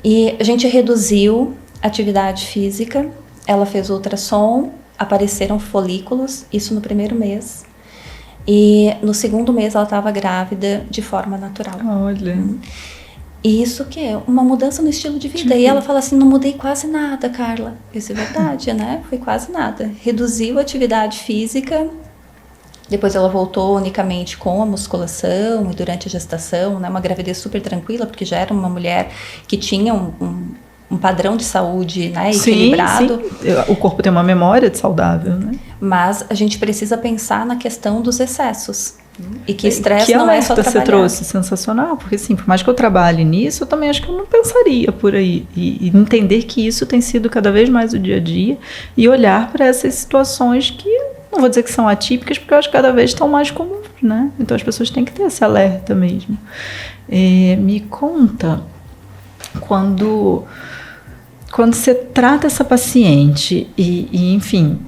E a gente reduziu a atividade física. Ela fez ultrassom, apareceram folículos, isso no primeiro mês. E no segundo mês ela estava grávida de forma natural. Olha. E isso que é uma mudança no estilo de vida. E ela fala assim, não mudei quase nada, Carla. Isso é verdade, né? Foi quase nada. Reduziu a atividade física. Depois ela voltou unicamente com a musculação e durante a gestação, né? Uma gravidez super tranquila, porque já era uma mulher que tinha um padrão de saúde, né, equilibrado. Sim. O corpo tem uma memória saudável, né? Mas a gente precisa pensar na questão dos excessos. E que estresse não é só trabalhar. Que alerta você trouxe, sensacional, porque assim, por mais que eu trabalhe nisso, eu também acho que eu não pensaria por aí. E entender que isso tem sido cada vez mais o dia a dia e olhar para essas situações que, não vou dizer que são atípicas, porque eu acho que cada vez estão mais comuns, né? Então as pessoas têm que ter esse alerta mesmo. Me conta, quando você trata essa paciente e enfim,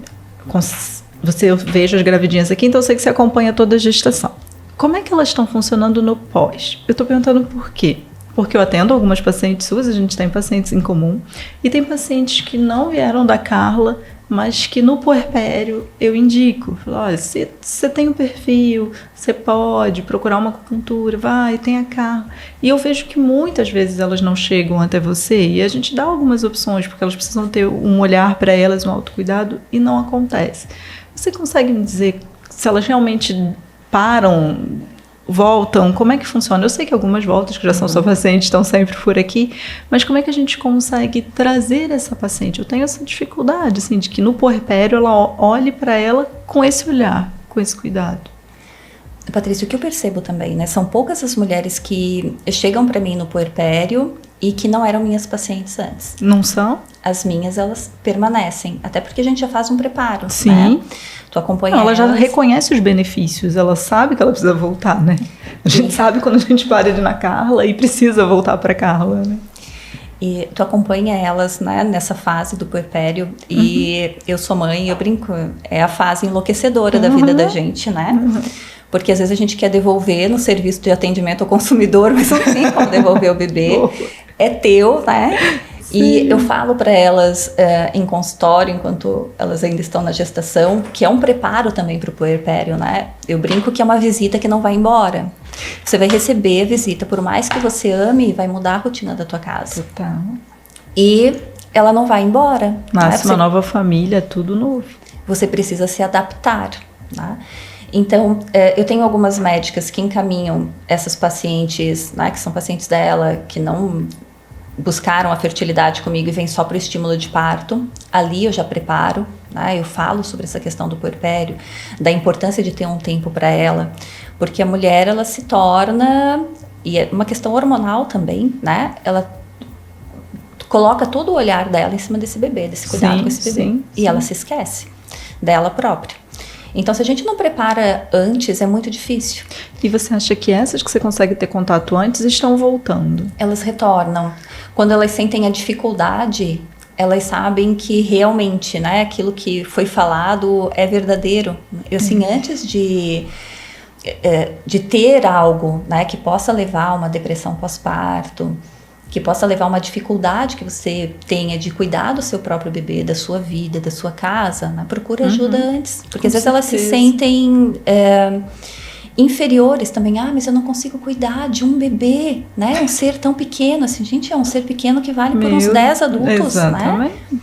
eu vejo as gravidinhas aqui, então eu sei que você acompanha toda a gestação. Como é que elas estão funcionando no pós? Eu estou perguntando por quê? Porque eu atendo algumas pacientes suas, a gente tem pacientes em comum, e tem pacientes que não vieram da Carla, mas que no puerpério eu indico. Falo, olha, se você tem um perfil, você pode procurar uma acupuntura, vai, tem a Carla. E eu vejo que muitas vezes elas não chegam até você, e a gente dá algumas opções, porque elas precisam ter um olhar para elas, um autocuidado, e não acontece. Você consegue me dizer se elas realmente param, voltam? Como é que funciona? Eu sei que algumas voltas, que já são sua paciente, estão sempre por aqui, mas como é que a gente consegue trazer essa paciente? Eu tenho essa dificuldade, assim, de que no puerpério ela olhe para ela com esse olhar, com esse cuidado. Patrícia, o que eu percebo também, né? São poucas as mulheres que chegam para mim no puerpério e que não eram minhas pacientes antes. Não são? As minhas, elas permanecem. Até porque a gente já faz um preparo, sim, né? Tu acompanha ela já reconhece os benefícios, ela sabe que ela precisa voltar, né? A gente sabe quando a gente para de ir na Carla e precisa voltar para Carla, né? E tu acompanha elas, né, nessa fase do puerpério. E eu sou mãe, eu brinco, é a fase enlouquecedora da vida da gente, né? Porque às vezes a gente quer devolver no serviço de atendimento ao consumidor, mas não tem como devolver o bebê. É teu, né? Sim. E eu falo para elas em consultório, enquanto elas ainda estão na gestação, que é um preparo também para o puerpério, né? Eu brinco que é uma visita que não vai embora. Você vai receber a visita, por mais que você ame, vai mudar a rotina da tua casa. Tá. E ela não vai embora. Nasce uma nova família, tudo novo. Você precisa se adaptar, né? Então, eu tenho algumas médicas que encaminham essas pacientes, né, que são pacientes dela, que não buscaram a fertilidade comigo e vêm só para o estímulo de parto. Ali eu já preparo, né, eu falo sobre essa questão do puerpério, da importância de ter um tempo para ela, porque a mulher, ela se torna, e é uma questão hormonal também, né, ela coloca todo o olhar dela em cima desse bebê, desse cuidado com esse bebê, e ela se esquece dela própria. Então, se a gente não prepara antes, é muito difícil. E você acha que essas que você consegue ter contato antes estão voltando? Elas retornam. Quando elas sentem a dificuldade, elas sabem que realmente, né, aquilo que foi falado é verdadeiro. Eu, assim, antes de ter algo, né, que possa levar a uma depressão pós-parto, que possa levar a uma dificuldade que você tenha de cuidar do seu próprio bebê, da sua vida, da sua casa, né? Procura ajuda antes. Porque às vezes elas se sentem inferiores também. Mas eu não consigo cuidar de um bebê, né? Um ser tão pequeno. Assim, gente, é um ser pequeno que vale por uns 10 adultos, exatamente. Né?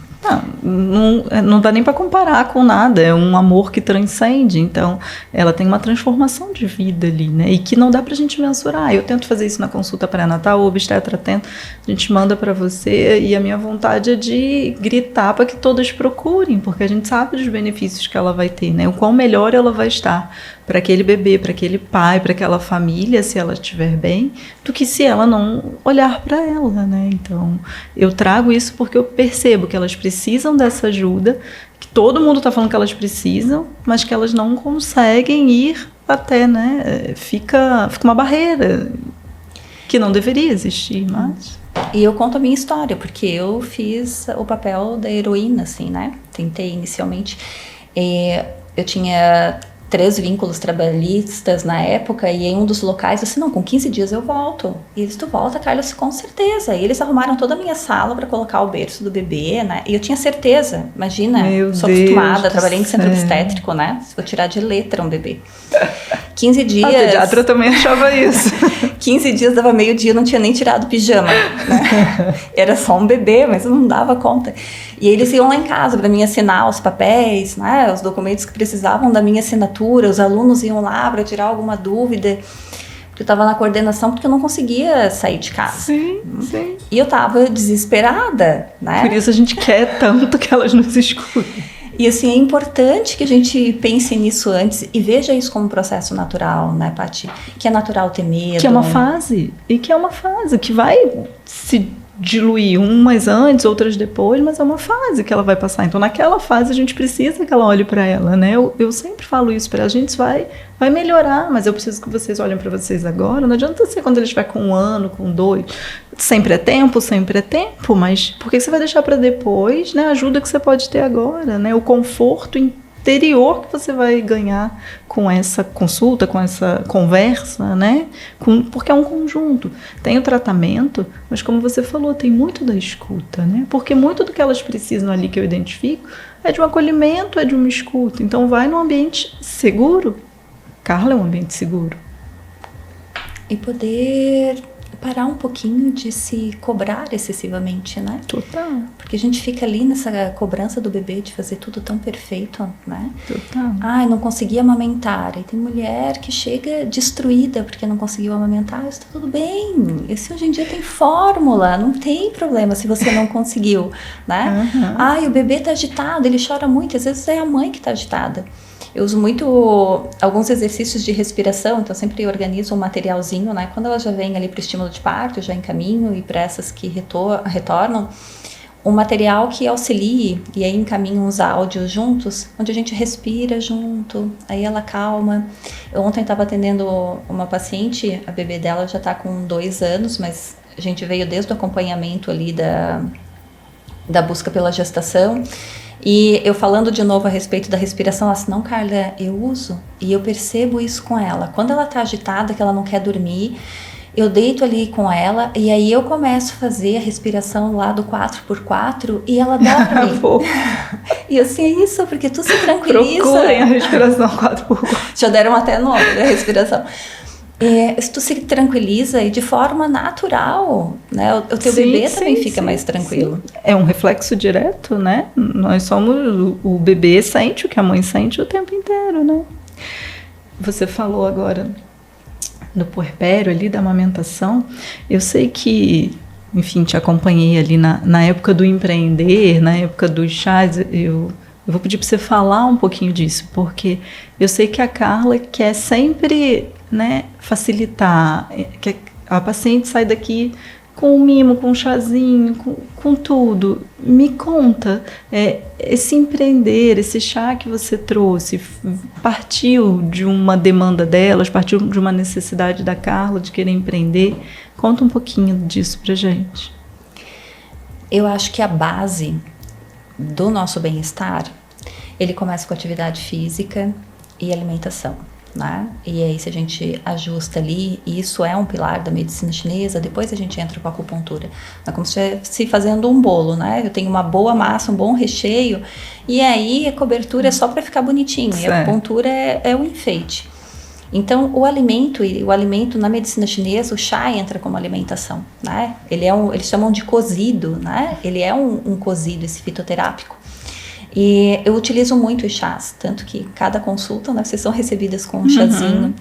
Não dá nem para comparar com nada, é um amor que transcende, então ela tem uma transformação de vida ali, né, e que não dá pra gente mensurar. Eu tento fazer isso na consulta pré-natal, o obstetra tenta, a gente manda para você, e a minha vontade é de gritar para que todas procurem, porque a gente sabe dos benefícios que ela vai ter, né, o quão melhor ela vai estar para aquele bebê, para aquele pai, para aquela família, se ela estiver bem, do que se ela não olhar para ela, né? Então, eu trago isso porque eu percebo que elas precisam dessa ajuda, que todo mundo está falando que elas precisam, mas que elas não conseguem ir até, né? Fica uma barreira que não deveria existir, mas... E eu conto a minha história, porque eu fiz o papel da heroína, assim, né? Tentei inicialmente. Eu tinha 3 vínculos trabalhistas na época, e em um dos locais, eu disse, não, com 15 dias eu volto. E eles, tu volta, Carlos, com certeza. E eles arrumaram toda a minha sala para colocar o berço do bebê, né? E eu tinha certeza, imagina, sou acostumada, trabalhei em centro obstétrico, né? Vou tirar de letra um bebê. 15 dias... A pediatra também achava isso. 15 dias, dava meio-dia, não tinha nem tirado o pijama, né? Era só um bebê, mas eu não dava conta. E eles iam lá em casa para mim assinar os papéis, né? Os documentos que precisavam da minha assinatura, os alunos iam lá para tirar alguma dúvida, porque eu estava na coordenação, porque eu não conseguia sair de casa. Sim. E eu estava desesperada, né? Por isso a gente quer tanto que elas nos escutem. E assim, é importante que a gente pense nisso antes e veja isso como um processo natural, né, Paty? Que é natural ter medo. Que é uma fase, que vai se diluir, umas antes, outras depois, mas é uma fase que ela vai passar. Então, naquela fase, a gente precisa que ela olhe para ela, né? Eu sempre falo isso para a gente, vai melhorar, mas eu preciso que vocês olhem para vocês agora. Não adianta ser quando ele estiver com 1 ano, com 2. Sempre é tempo, mas por que você vai deixar para depois, né? A ajuda que você pode ter agora, né? O conforto interior que você vai ganhar com essa consulta, com essa conversa, né? Porque é um conjunto. Tem o tratamento, mas como você falou, tem muito da escuta, né? Porque muito do que elas precisam ali que eu identifico é de um acolhimento, é de uma escuta. Então vai num ambiente seguro. Carla é um ambiente seguro. E poder parar um pouquinho de se cobrar excessivamente, né? Total. Porque a gente fica ali nessa cobrança do bebê de fazer tudo tão perfeito, né? Total. Ai, não consegui amamentar. E tem mulher que chega destruída porque não conseguiu amamentar. Isso tá tudo bem. Esse hoje em dia tem fórmula, não tem problema se você não conseguiu, né? Uhum. Ai, o bebê tá agitado, ele chora muito. Às vezes é a mãe que tá agitada. Eu uso muito alguns exercícios de respiração, então eu sempre organizo um materialzinho, né? Quando ela já vem ali para o estímulo de parto, eu já encaminho, e para essas que retornam, um material que auxilie, e aí encaminho uns áudios juntos, onde a gente respira junto, aí ela calma. Eu ontem estava atendendo uma paciente, a bebê dela já está com 2 anos, mas a gente veio desde o acompanhamento ali da busca pela gestação. E eu falando de novo a respeito da respiração, ela disse, não, Carla, eu uso, e eu percebo isso com ela. Quando ela tá agitada, que ela não quer dormir, eu deito ali com ela, e aí eu começo a fazer a respiração lá do 4x4, e ela dorme. E assim, é isso, porque tu se tranquiliza. Procurem a respiração 4x4. Já deram até nome da respiração. Se tu se tranquiliza e de forma natural, né? O teu bebê também fica mais tranquilo. Sim. É um reflexo direto, né? Nós somos... O bebê sente o que a mãe sente o tempo inteiro, né? Você falou agora do puerpério ali, da amamentação. Eu sei que, enfim, te acompanhei ali na época do empreender, na época dos chás. Eu vou pedir para você falar um pouquinho disso, porque eu sei que a Carla quer sempre, né, facilitar, que a paciente sai daqui com um mimo, com um chazinho, com tudo. Me conta, esse empreender, esse chá que você trouxe, partiu de uma demanda delas, partiu de uma necessidade da Carla de querer empreender? Conta um pouquinho disso pra gente. Eu acho que a base do nosso bem-estar, ele começa com atividade física e alimentação, né? E aí se a gente ajusta ali, e isso é um pilar da medicina chinesa, depois a gente entra com a acupuntura. É como se estivesse fazendo um bolo, né? Eu tenho uma boa massa, um bom recheio, e aí a cobertura é só para ficar bonitinho, certo. E a acupuntura é o enfeite. Então, o alimento na medicina chinesa, o chá entra como alimentação, né? Eles chamam de cozido, né? Ele é um cozido, esse fitoterápico. E eu utilizo muito os chás, tanto que cada consulta, né, vocês são recebidas com um chazinho.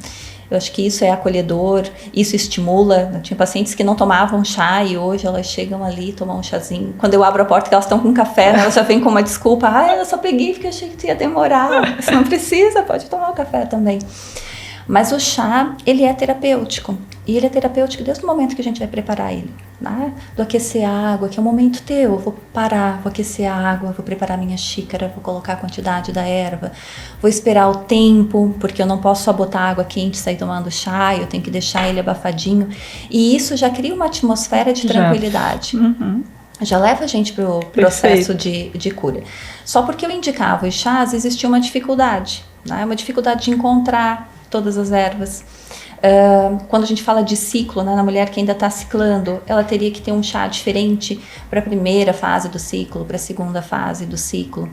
Eu acho que isso é acolhedor, isso estimula. Eu tinha pacientes que não tomavam chá e hoje elas chegam ali e tomam um chazinho. Quando eu abro a porta que elas estão com café, né, elas já vêm com uma desculpa. Eu só peguei porque achei que tu ia demorar. Você não precisa, pode tomar o café também. Mas o chá, ele é terapêutico. E ele é terapêutico desde o momento que a gente vai preparar ele. Né? Do aquecer a água, que é o momento teu. Eu vou parar, vou aquecer a água, vou preparar minha xícara, vou colocar a quantidade da erva. Vou esperar o tempo, porque eu não posso só botar água quente e sair tomando chá. Eu tenho que deixar ele abafadinho. E isso já cria uma atmosfera de tranquilidade. Já leva a gente para o processo de cura. Só porque eu indicava os chás, existia uma dificuldade. Né? Uma dificuldade de encontrar todas as ervas. Quando a gente fala de ciclo, né, na mulher que ainda está ciclando, ela teria que ter um chá diferente para a primeira fase do ciclo, para a segunda fase do ciclo.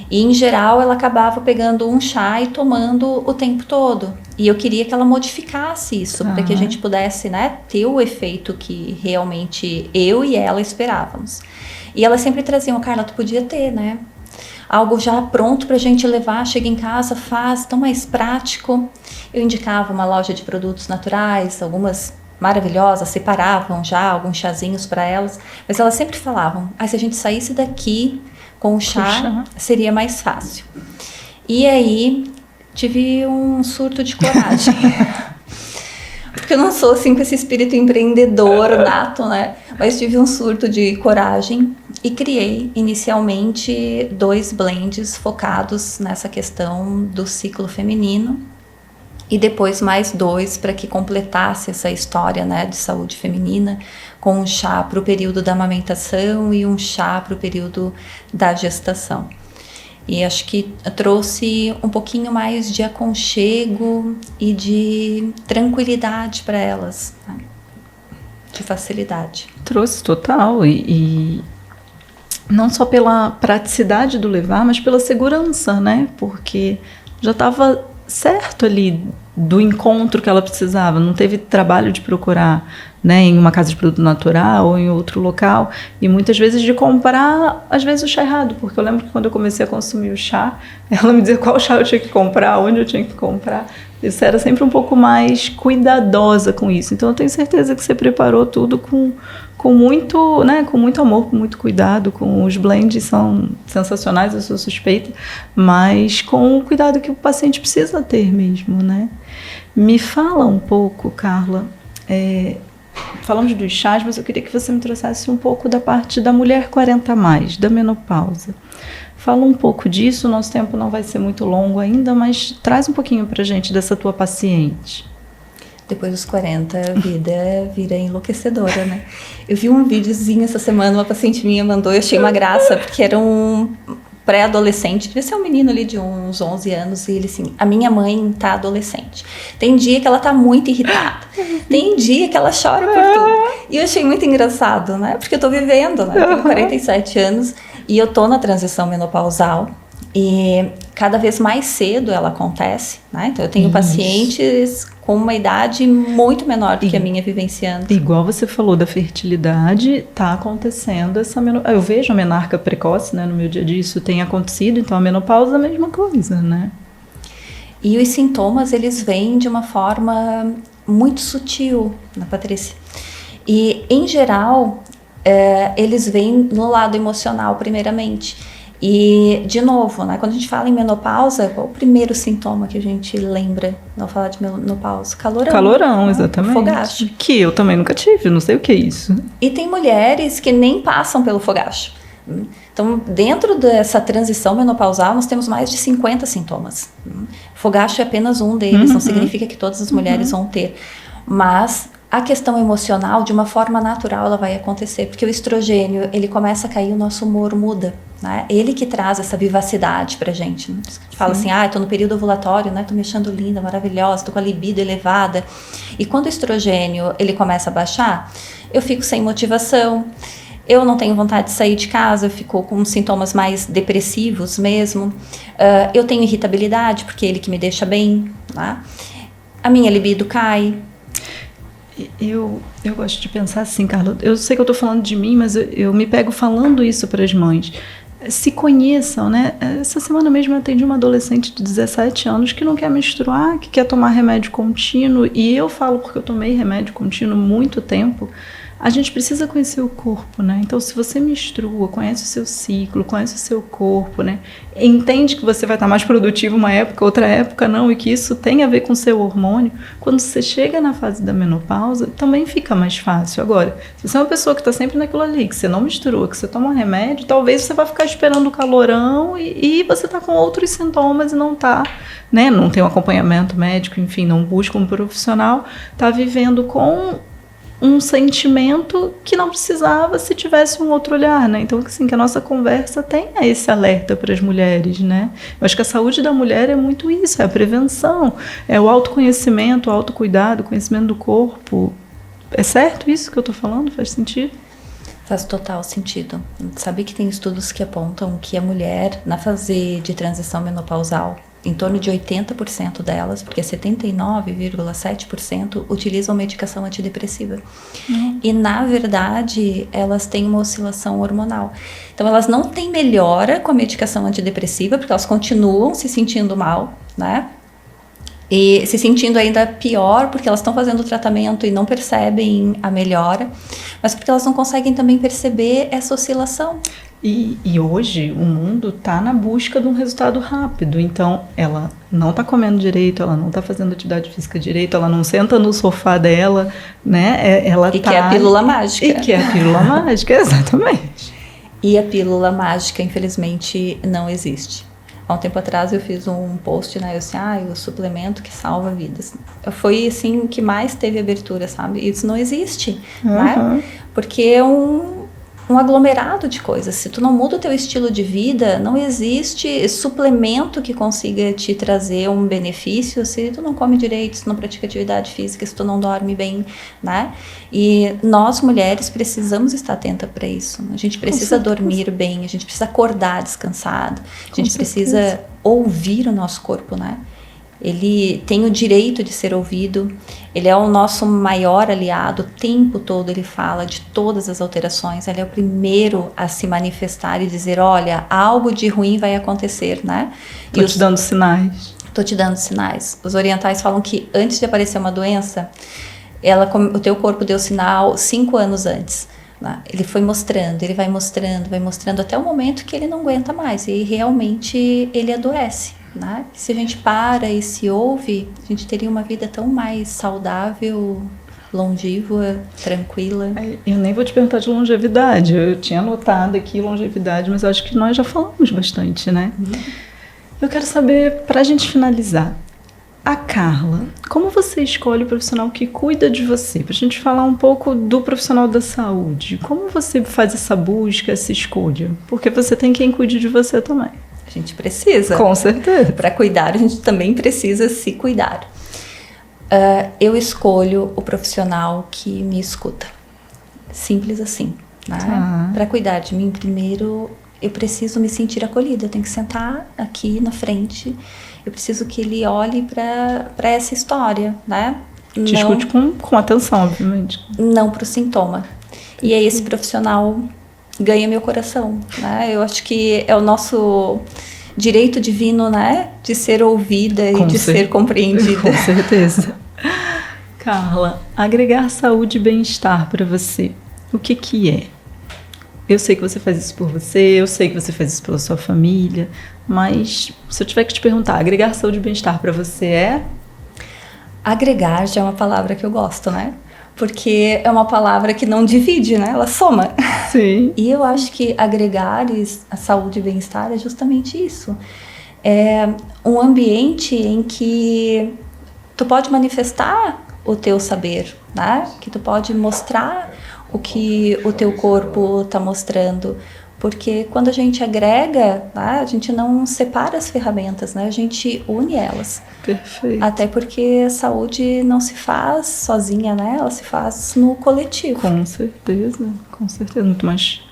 E, em geral, ela acabava pegando um chá e tomando o tempo todo. E eu queria que ela modificasse isso, para que a gente pudesse, né, ter o efeito que realmente eu e ela esperávamos. E elas sempre traziam: Carla, tu podia ter, né? Algo já pronto para a gente levar, chega em casa, faz, tão mais prático. Eu indicava uma loja de produtos naturais, algumas maravilhosas, separavam já alguns chazinhos para elas, mas elas sempre falavam: se a gente saísse daqui com o chá, seria mais fácil. E aí, tive um surto de coragem. Porque eu não sou assim com esse espírito empreendedor nato, né? Mas tive um surto de coragem e criei inicialmente 2 blends focados nessa questão do ciclo feminino e depois mais 2 para que completasse essa história, né, de saúde feminina, com um chá para o período da amamentação e um chá para o período da gestação. E acho que trouxe um pouquinho mais de aconchego e de tranquilidade para elas, né? De facilidade. Trouxe total, e não só pela praticidade do levar, mas pela segurança, né? Porque já estava certo ali do encontro que ela precisava, não teve trabalho de procurar, né, em uma casa de produto natural ou em outro local, e muitas vezes de comprar, às vezes, o chá errado, porque eu lembro que quando eu comecei a consumir o chá, ela me dizia qual chá eu tinha que comprar, onde eu tinha que comprar. Isso era sempre um pouco mais cuidadosa com isso. Então eu tenho certeza que você preparou tudo com muito, né, com muito amor, com muito cuidado. Com os blends são sensacionais, eu sou suspeita, mas com o cuidado que o paciente precisa ter mesmo, né? Me fala um pouco, Carla, falamos dos chás, mas eu queria que você me trouxesse um pouco da parte da mulher 40+, da menopausa. Fala um pouco disso, nosso tempo não vai ser muito longo ainda, mas traz um pouquinho pra gente dessa tua paciente. Depois dos 40, a vida vira enlouquecedora, né? Eu vi um videozinho essa semana, uma paciente minha mandou, eu achei uma graça, porque era um pré-adolescente, devia ser um menino ali de uns 11 anos, e ele assim: a minha mãe tá adolescente. Tem dia que ela tá muito irritada, tem dia que ela chora por tudo. E eu achei muito engraçado, né? Porque eu tô vivendo, né? Eu tenho 47 anos e eu tô na transição menopausal. E cada vez mais cedo ela acontece, né? Então eu tenho pacientes com uma idade muito menor do que a minha vivenciando. Igual você falou da fertilidade, tá acontecendo essa menopausa. Eu vejo a menarca precoce, né, no meu dia a dia, isso tem acontecido, então a menopausa é a mesma coisa, né? E os sintomas, eles vêm de uma forma muito sutil, né, Patrícia? E, em geral, eles vêm no lado emocional, primeiramente. E, de novo, né, quando a gente fala em menopausa, qual é o primeiro sintoma que a gente lembra ao falar de menopausa? Calorão. Calorão, né? Exatamente. Fogacho. Que eu também nunca tive, não sei o que é isso. E tem mulheres que nem passam pelo fogacho. Então, dentro dessa transição menopausal, nós temos mais de 50 sintomas. Fogacho é apenas um deles, não significa que todas as mulheres vão ter. Mas a questão emocional, de uma forma natural, ela vai acontecer, porque o estrogênio, ele começa a cair, o nosso humor muda, né? Ele que traz essa vivacidade pra gente, né? A gente fala assim: tô no período ovulatório, né? Tô me achando linda, maravilhosa, tô com a libido elevada. E quando o estrogênio, ele começa a baixar, eu fico sem motivação, eu não tenho vontade de sair de casa, eu fico com sintomas mais depressivos mesmo, eu tenho irritabilidade, porque é ele que me deixa bem, né? A minha libido cai. Eu gosto de pensar assim, Carla, eu sei que eu tô falando de mim, mas eu me pego falando isso para as mães. se conheçam, né? Essa semana mesmo eu atendi uma adolescente de 17 anos que não quer menstruar, que quer tomar remédio contínuo, e eu falo porque eu tomei remédio contínuo muito tempo. A gente precisa conhecer o corpo, né? Então, se você menstrua, conhece o seu ciclo, conhece o seu corpo, né? Entende que você vai estar mais produtivo uma época, outra época não, e que isso tem a ver com o seu hormônio. Quando você chega na fase da menopausa, também fica mais fácil. Agora, se você é uma pessoa que está sempre naquilo ali, que você não menstrua, que você toma remédio, talvez você vá ficar esperando o calorão e você está com outros sintomas e não está, né? Não tem um acompanhamento médico, enfim, não busca um profissional, está vivendo com um sentimento que não precisava se tivesse um outro olhar, né? Então, assim, que a nossa conversa tenha esse alerta para as mulheres, né? Eu acho que a saúde da mulher é muito isso, é a prevenção, é o autoconhecimento, o autocuidado, o conhecimento do corpo. É certo isso que eu estou falando? Faz sentido? Faz total sentido. Sabe que tem estudos que apontam que a mulher, na fase de transição menopausal, em torno de 80% delas, porque 79,7% utilizam medicação antidepressiva. E, na verdade, elas têm uma oscilação hormonal. Então, elas não têm melhora com a medicação antidepressiva, porque elas continuam se sentindo mal, né? E se sentindo ainda pior, porque elas estão fazendo o tratamento e não percebem a melhora, mas porque elas não conseguem também perceber essa oscilação. E hoje o mundo está na busca de um resultado rápido, então ela não está comendo direito, ela não está fazendo atividade física direito, ela não senta no sofá dela, né? Ela quer a pílula mágica. E quer a pílula mágica, exatamente. E a pílula mágica, infelizmente, não existe. Há um tempo atrás eu fiz um post, né? Eu disse, o suplemento que salva vidas. Foi, assim, o que mais teve abertura, sabe? E isso não existe, né? Porque é um aglomerado de coisas. Se tu não muda o teu estilo de vida, não existe suplemento que consiga te trazer um benefício se tu não come direito, se tu não pratica atividade física, se tu não dorme bem, né? E nós, mulheres, precisamos estar atenta para isso. A gente precisa dormir bem, a gente precisa acordar descansado, a gente precisa ouvir o nosso corpo, né? Ele tem o direito de ser ouvido, ele é o nosso maior aliado, o tempo todo ele fala de todas as alterações, ele é o primeiro a se manifestar e dizer, olha, algo de ruim vai acontecer, né? Tô te dando sinais. Tô te dando sinais. Os orientais falam que antes de aparecer uma doença, o teu corpo deu sinal 5 anos antes. Ele foi mostrando, ele vai mostrando até o momento que ele não aguenta mais e realmente ele adoece. Né? Se a gente para e se ouve, a gente teria uma vida tão mais saudável, longínqua, tranquila. Eu nem vou te perguntar de longevidade, eu tinha anotado aqui longevidade, mas eu acho que nós já falamos bastante, né? Eu quero saber, pra gente finalizar, a Carla, como você escolhe o profissional que cuida de você? Pra gente falar um pouco do profissional da saúde, como você faz essa busca, essa escolha? Porque você tem quem cuide de você também. A gente precisa. Com certeza. Para cuidar, a gente também precisa se cuidar. Eu escolho o profissional que me escuta. Simples assim. Né? Para cuidar de mim, primeiro, eu preciso me sentir acolhida. Eu tenho que sentar aqui na frente. Eu preciso que ele olhe para essa história. Né? Te escute com atenção, obviamente. Não para o sintoma. E é esse profissional ganha meu coração, né? Eu acho que é o nosso direito divino, né? De ser ouvida e de ser compreendida. Com certeza. Carla, agregar saúde e bem-estar para você, o que é? Eu sei que você faz isso por você, eu sei que você faz isso pela sua família, mas se eu tiver que te perguntar, agregar saúde e bem-estar para você é? Agregar já é uma palavra que eu gosto, né? Porque é uma palavra que não divide, né? Ela soma. Sim. E eu acho que agregar a saúde e bem-estar é justamente isso. É um ambiente em que tu pode manifestar o teu saber, né? Que tu pode mostrar o que o teu corpo está mostrando. Porque quando a gente agrega, né, a gente não separa as ferramentas, né? A gente une elas. Perfeito. Até porque a saúde não se faz sozinha, né? Ela se faz no coletivo. Com certeza. Muito mais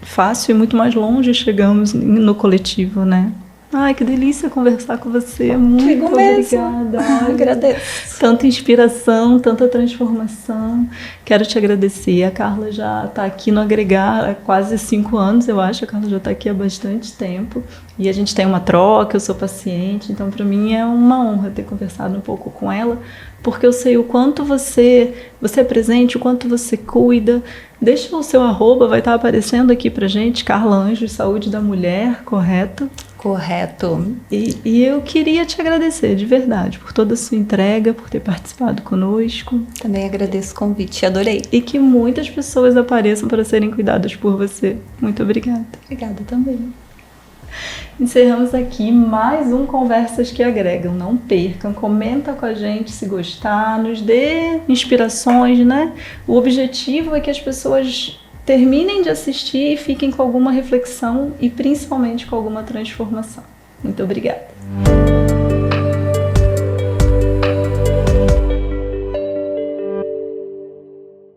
fácil e muito mais longe chegamos no coletivo, né? Ai, que delícia conversar com você. Muito obrigada. Ai, agradeço. Tanta inspiração, tanta transformação. Quero te agradecer. A Carla já está aqui no Agregar há quase 5 anos, eu acho. A Carla já está aqui há bastante tempo. E a gente tem uma troca, eu sou paciente. Então, para mim, é uma honra ter conversado um pouco com ela, porque eu sei o quanto você é presente, o quanto você cuida. Deixa o seu arroba, vai estar aparecendo aqui pra gente, Carla Anjos, Saúde da Mulher, correto? Correto. E eu queria te agradecer, de verdade, por toda a sua entrega, por ter participado conosco. Também agradeço o convite, adorei. E que muitas pessoas apareçam para serem cuidadas por você. Muito obrigada. Obrigada também. Encerramos aqui mais um Conversas que Agregam. Não percam, comenta com a gente se gostar, nos dê inspirações, né? O objetivo é que as pessoas terminem de assistir e fiquem com alguma reflexão e principalmente com alguma transformação. Muito obrigada.